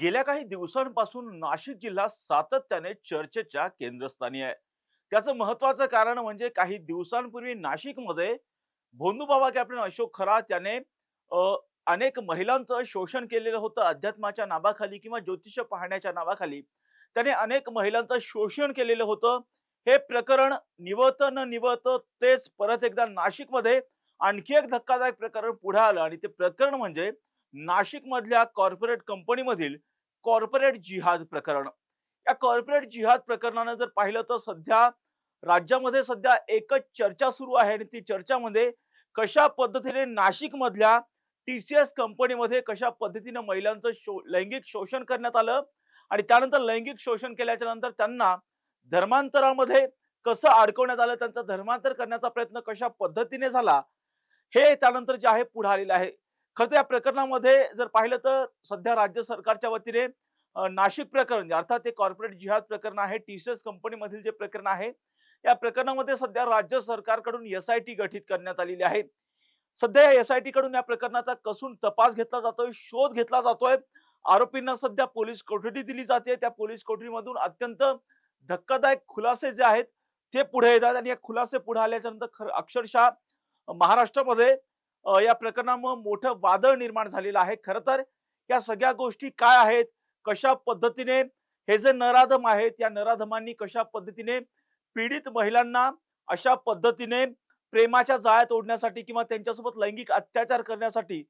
गेल्या काही दिवसांपासून नाशिक जिल्हा सातत्याने चर्चेच्या केंद्रस्थानी आहे. त्याचं महत्वाचं कारण म्हणजे काही दिवसांपूर्वी नाशिकमध्ये भोंदूबाबा कॅप्टन अशोक खरात याने अ, अनेक महिलांचं शोषण केलेलं होतं अध्यात्माच्या नावाखाली किंवा ज्योतिष पाहण्याच्या नावाखाली. त्याने अनेक महिलांचं शोषण केलेलं होतं. हे प्रकरण निवळतं न निवळतं तेच परत एकदा नाशिकमध्ये आणखी एक धक्कादायक प्रकरण पुढे आलं आणि ते प्रकरण म्हणजे नाशिक मधल्या कॉर्पोरेट कंपनीमधील कॉर्पोरेट जिहाद प्रकरण. या कॉर्पोरेट जिहाद प्रकरणानं जर पाहिलं तर सध्या राज्यामध्ये सध्या एकच चर्चा सुरू आहे आणि ती चर्चामध्ये कशा पद्धतीने नाशिक मधल्या टीसीएस कंपनीमध्ये कशा पद्धतीने महिलांचं लैंगिक शोषण करण्यात आलं आणि त्यानंतर लैंगिक शोषण केल्याच्या नंतर त्यांना धर्मांतरामध्ये कसं अडकवण्यात आलं, त्यांचं धर्मांतर करण्याचा प्रयत्न कशा पद्धतीने झाला, हे त्यानंतर जे आहे पुढे आलेलं आहे. खरं तर या प्रकरणामध्ये जर पाहिलं तर सध्या राज्य सरकारच्या वतीने नाशिक प्रकरण अर्थात ते कॉर्पोरेट जिहाद प्रकरण आहे, टीसीएस कंपनीमधील जे प्रकरण आहे, या प्रकरणामध्ये सध्या राज्य सरकारकडून एसआयटी गठीत करण्यात आलेली आहे. सध्या या एसआयटी कडून या प्रकरणाचा कसून तपास घेतला जातोय, शोध घेतला जातोय. आरोपींना सध्या पोलीस कोठडी दिली जाते. त्या पोलीस कोठडीमधून अत्यंत धक्कादायक खुलासे जे आहेत ते पुढे येतात आणि या खुलासे पुढे आल्याच्या नंतर अक्षरशः महाराष्ट्रामध्ये या प्रकरणामुळे मोठं वादळ निर्माण झालेलं आहे. खरं तर या सगळ्या गोष्टी काय आहेत, कशा पद्धतीने हे जे नराधम आहेत या नराधमांनी कशा पद्धतीने पीडित महिलांना अशा पद्धतीने प्रेमाच्या जाळ्यात ओढण्यासाठी किंवा त्यांच्यासोबत लैंगिक अत्याचार करण्यासाठी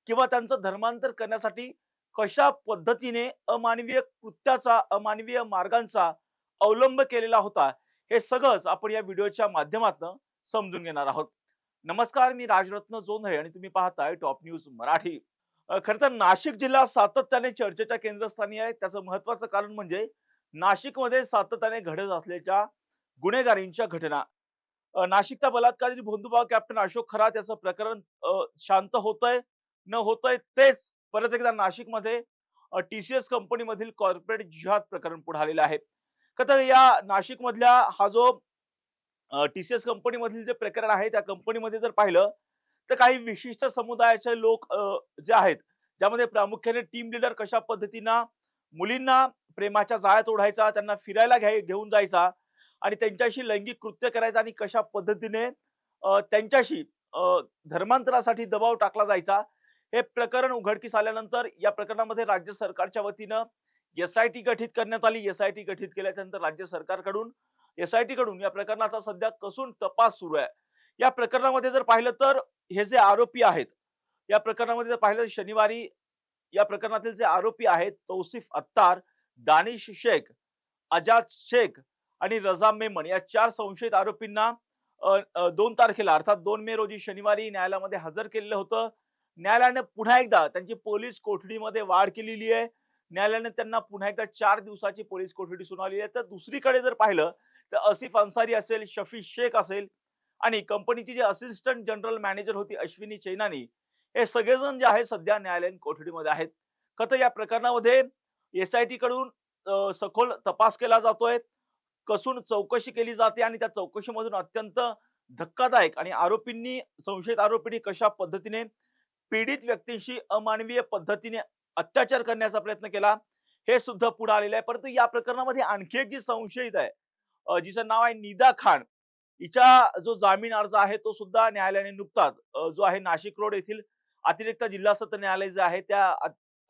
किंवा त्यांचं धर्मांतर करण्यासाठी कशा पद्धतीने अमानवीय कृत्याचा अमानवीय मार्गांचा अवलंब केलेला होता, हे सगळंच आपण या व्हिडिओच्या माध्यमातून समजून घेणार आहोत. नमस्कार, मी राजरत्न जोंधळे आणि तुम्ही पाहताय टॉप न्यूज मराठी. खरं तर नाशिक जिल्हा सातत्याने चर्चेच्या केंद्रस्थानी आहे. त्याचं महत्वाचं कारण म्हणजे नाशिकमध्ये सातत्याने घडत असलेल्या गुन्हेगारींच्या घटना. नाशिकचा बलात्कारी भोंदूबाबा कॅप्टन अशोक खरात याचं प्रकरण शांत होतंय न होतंय तेच परत एकदा नाशिकमध्ये टीसीएस कंपनीमधील कॉर्पोरेट जिहाद प्रकरण पुढे आलेलं आहे. खरं तर या नाशिक मधल्या हा जो टीसीएस कंपनी मधील जे प्रकरण आहे त्या कंपनीमध्ये जर पाहिलं तर काही विशिष्ट समुदायाचे लोक जे आहेत, ज्यामध्ये प्रामुख्याने टीम लीडर कशा पद्धतीनं मुलींना प्रेमाच्या जाळ्यात ओढायचा, त्यांना फिरायला घेऊन जायचा आणि त्यांच्याशी लैंगिक कृत्य करायचं आणि कशा पद्धतीने त्यांच्याशी धर्मांतरासाठी दबाव टाकला जायचा. हे प्रकरण उघडकीस आल्यानंतर या प्रकरणामध्ये राज्य सरकारच्या वतीनं एसआयटी गठीत करण्यात आली. एसआयटी गठीत केल्याच्या नंतर राज्य सरकारकडून एसआयटी कडून या प्रकरणाचा सध्या कसून तपास सुरू आहे. या प्रकरणामध्ये जर पाहिलं तर हे जे आरोपी आहेत, या प्रकरणामध्ये जर पाहिलं शनिवारी या प्रकरणातील जे आरोपी आहेत तौसिफ अत्तार, दानिश शेख, आजाद शेख आणि रजा मेमन या 4 संशयित आरोपींना 2 तारखेला अर्थात 2 मे रोजी शनिवारी न्यायालयामध्ये हजर केलेलं होतं. न्यायालयाने पुन्हा एकदा त्यांची पोलीस कोठडीमध्ये वाढ केलेली आहे. न्यायालयाने त्यांना पुन्हा एकदा 4 दिवसाची पोलीस कोठडी सुनावलेली आहे. तर दुसरीकडे जर पाहिलं तर आसिफ अन्सारी असेल, शफी शेख असेल आणि कंपनीची जी असिस्टंट जनरल मॅनेजर होती अश्विनी चैनानी, हे सगळेजण जे आहे सध्या न्यायालयीन कोठडीमध्ये आहेत. खरं तर या प्रकरणामध्ये एसआयटी कडून सखोल तपास केला जातोय, कसून चौकशी केली जाते आणि त्या चौकशीमधून अत्यंत धक्कादायक आणि संशयित आरोपींनी कशा पद्धतीने पीडित व्यक्तींशी अमानवीय पद्धतीने अत्याचार करण्याचा प्रयत्न केला, हे सुद्धा पुढे आलेलं आहे. परंतु या प्रकरणामध्ये आणखी एक जी संशयित आहे, जिचं नाव आहे निदा खान, हिचा जो जामीन अर्ज आहे तो सुद्धा न्यायालयाने नुकताच जो आहे नाशिक रोड येथील अतिरिक्त जिल्हा सत्र न्यायालय जे आहे त्या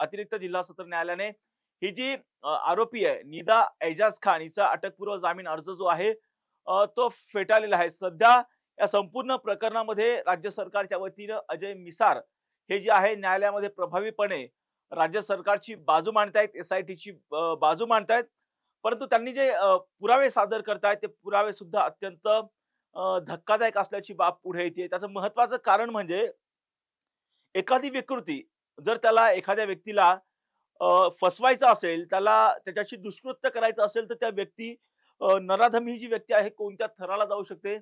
अतिरिक्त जिल्हा सत्र न्यायालयाने ही जी आरोपी आहे निदा एजाज खान हिचा अटकपूर्व जामीन अर्ज जो आहे तो फेटाळलेला आहे. सध्या या संपूर्ण प्रकरणामध्ये राज्य सरकारच्या वतीनं अजय मिसार हे जे आहे न्यायालयामध्ये प्रभावीपणे राज्य सरकारची बाजू मांडतायत, एसआयटीची बाजू मांडतायत. परंतु त्यांनी जे पुरावे सादर करतायत ते पुरावे सुद्धा अत्यंत धक्कादायक असल्याची बाब पुढे येते. त्याचं महत्वाचं कारण म्हणजे एखादी विकृती जर त्याला एखाद्या व्यक्तीला फसवायचं असेल, त्याला त्याच्याशी दुष्कृत्य करायचं असेल तर त्या व्यक्ती नराधम ही जी व्यक्ती आहे कोणत्या थराला जाऊ शकते,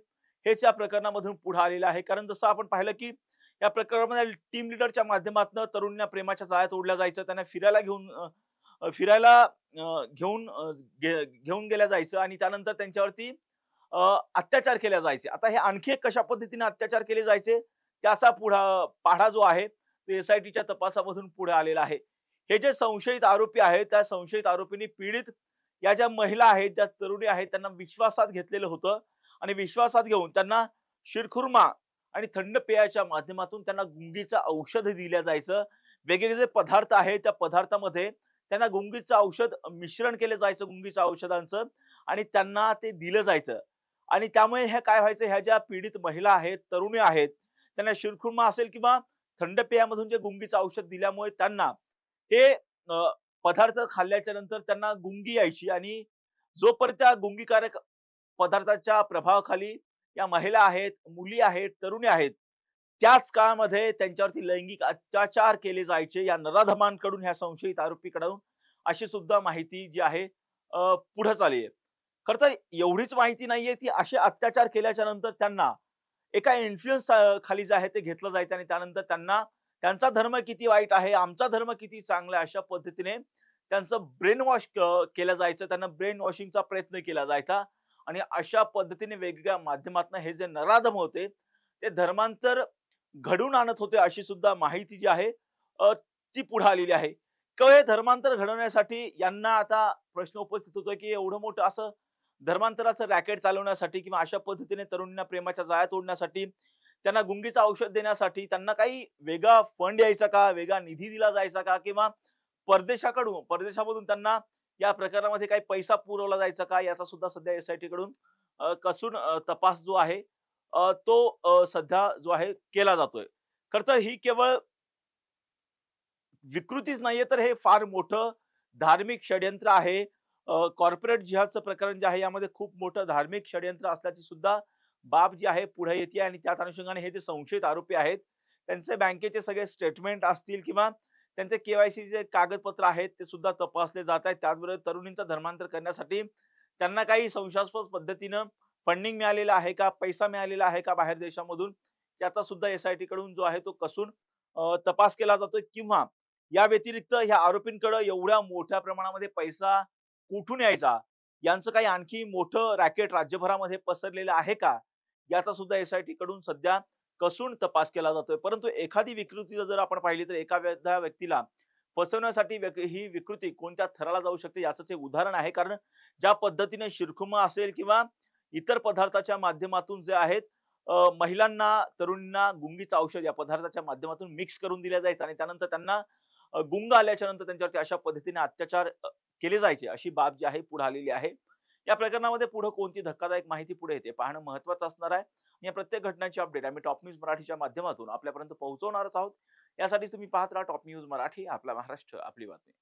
हेच या प्रकरणामधून पुढे आलेलं आहे. कारण जसं आपण पाहिलं की या प्रकरणामध्ये टीम लीडरच्या माध्यमातून तरुणींना प्रेमाच्या जाळ्यात ओढल्या जायचं, त्यांना फिरायला घेऊन गेल्या जायचं आणि त्यानंतर त्यांच्यावरती अत्याचार केले जायचे. आता हे आणखी एक कशा पद्धतीने अत्याचार केले जायचे त्याचा पाढा जो आहे तो एसआयटीच्या तपासामधून पुढे आलेला आहे. हे जे संशयित आरोपी आहेत, त्या संशयित आरोपींनी पीडित या ज्या महिला आहेत, ज्या तरुणी आहेत, त्यांना विश्वासात घेतलेलं होतं आणि विश्वासात घेऊन त्यांना शिरखुर्मा आणि थंड पेयाच्या माध्यमातून त्यांना गुंगीचं औषध दिलं जायचं. वेगवेगळे जे पदार्थ आहेत, त्या पदार्थामध्ये त्यांना गुंगीचं औषध मिश्रण केलं जायचं गुंगीच्या औषधांचं आणि त्यांना ते दिलं जायचं. आणि त्यामुळे हे काय व्हायचं, ह्या ज्या पीडित महिला आहेत, तरुणी आहेत, त्यांना शिरखुर्मा असेल किंवा थंड पेयामधून जे गुंगीचं औषध दिल्यामुळे त्यांना हे पदार्थ खाल्ल्याच्या नंतर त्यांना गुंगी यायची आणि जोपर्यंत त्या गुंगीकारक पदार्थाच्या प्रभावाखाली या महिला आहेत, मुली आहेत, तरुणी आहेत, त्याच काळामध्ये त्यांच्यावरती लैंगिक अत्याचार केले जायचे या नराधमांकडून, ह्या संशयित आरोपीकडून, अशी सुद्धा माहिती जी आहे पुढे चालली आहे. खरं तर एवढीच माहिती नाहीये, ती असे अत्याचार केल्याच्या नंतर त्यांना एका इन्फ्लुअन्स खाली जे आहे ते घेतलं जायचं आणि त्यानंतर त्यांना त्यांचा धर्म किती वाईट आहे, आमचा धर्म किती चांगला आहे, अशा पद्धतीने त्यांचं ब्रेन वॉश केलं जायचं. त्यांना ब्रेन वॉशिंगचा प्रयत्न केला जायचा आणि अशा पद्धतीने वेगवेगळ्या माध्यमातून हे जे नराधम होते, ते धर्मांतर घडवून आणत होते, अशी सुद्धा माहिती जी आहे ती पुढे आलेली आहे. केवळ हे धर्मांतर घडवण्यासाठी यांना आता प्रश्न उपस्थित होतोय, की एवढं मोठं असं धर्मांतराचं रॅकेट चालवण्यासाठी किंवा अशा पद्धतीने तरुणींना प्रेमाच्या जाळ्यात ओढण्यासाठी, त्यांना गुंगीचं औषध देण्यासाठी त्यांना काही वेगळा फंड यायचा का? वेगळा निधी दिला जायचा का? किंवा परदेशामधून त्यांना या प्रकारामध्ये काही पैसा पुरवला जायचा का? याचा सुद्धा सध्या एस-आय-टी कडून कसून तपास जो आहे तो सध्या जो आहे केला जातोय. खरं तर ही केवळ विकृतीच नाहीये, तर हे फार मोठं धार्मिक षड्यंत्र आहे. कॉर्पोरेट जिहादचं प्रकरण जे आहे, यामध्ये खूप मोठं धार्मिक षड्यंत्र असल्याची सुद्धा बाब जी आहे पुढे येते आणि त्याच अनुषंगाने हे जे संशयित आरोपी आहेत, त्यांचे बँकेचे सगळे स्टेटमेंट असतील किंवा त्यांचे के जे कागदपत्र आहेत, ते सुद्धा तपासले जात आहेत. त्याचबरोबर तरुणींचं धर्मांतर करण्यासाठी त्यांना काही संशयास्पद पद्धतीनं फंडिंग मिळालेलं आहे का? पैसा मिळालेला आहे का बाहेर देशामधून? त्याचा सुद्धा एस-आय-टी कडून जो आहे तो कसून तपास केला जातोय किंवा या व्यतिरिक्त ह्या आरोपींकडे एवढ्या मोठ्या प्रमाणामध्ये पैसा कुठून यायचा? यांचं काही आणखी मोठं रॅकेट राज्यभरामध्ये पसरलेलं आहे का? याचा सुद्धा एस-आय-टी कडून सध्या कसून तपास केला जातोय. परंतु एखादी विकृती जर आपण पाहिली तर एखाद्या व्यक्तीला फसवण्यासाठी ही विकृती कोणत्या थराला जाऊ शकते याचंच एक उदाहरण आहे. कारण ज्या पद्धतीने शिरखुर्मा असेल किंवा इतर पदार्थाच्या माध्यमातून जे आहेत महिलांना, तरुणींना गुंगीचं औषध या पदार्थाच्या माध्यमातून मिक्स करून दिलं जायचं आणि त्यानंतर त्यांना गुंग आल्याच्या नंतर त्यांच्यावरती अशा पद्धतीने अत्याचार केले जायचे, अशी बाब जी आहे पुढे आलेली आहे. या प्रकरणामध्ये पुढे कोणती धक्कादायक माहिती पुढे येते पाहणं महत्त्वाचं असणार आहे. या प्रत्येक घटनेची अपडेट आम्ही टॉप न्यूज मराठीच्या माध्यमातून आपल्यापर्यंत पोहोचवणारच आहोत. यासाठी तुम्ही पाहत राहा टॉप न्यूज मराठी, आपला महाराष्ट्र, आपली बातमी.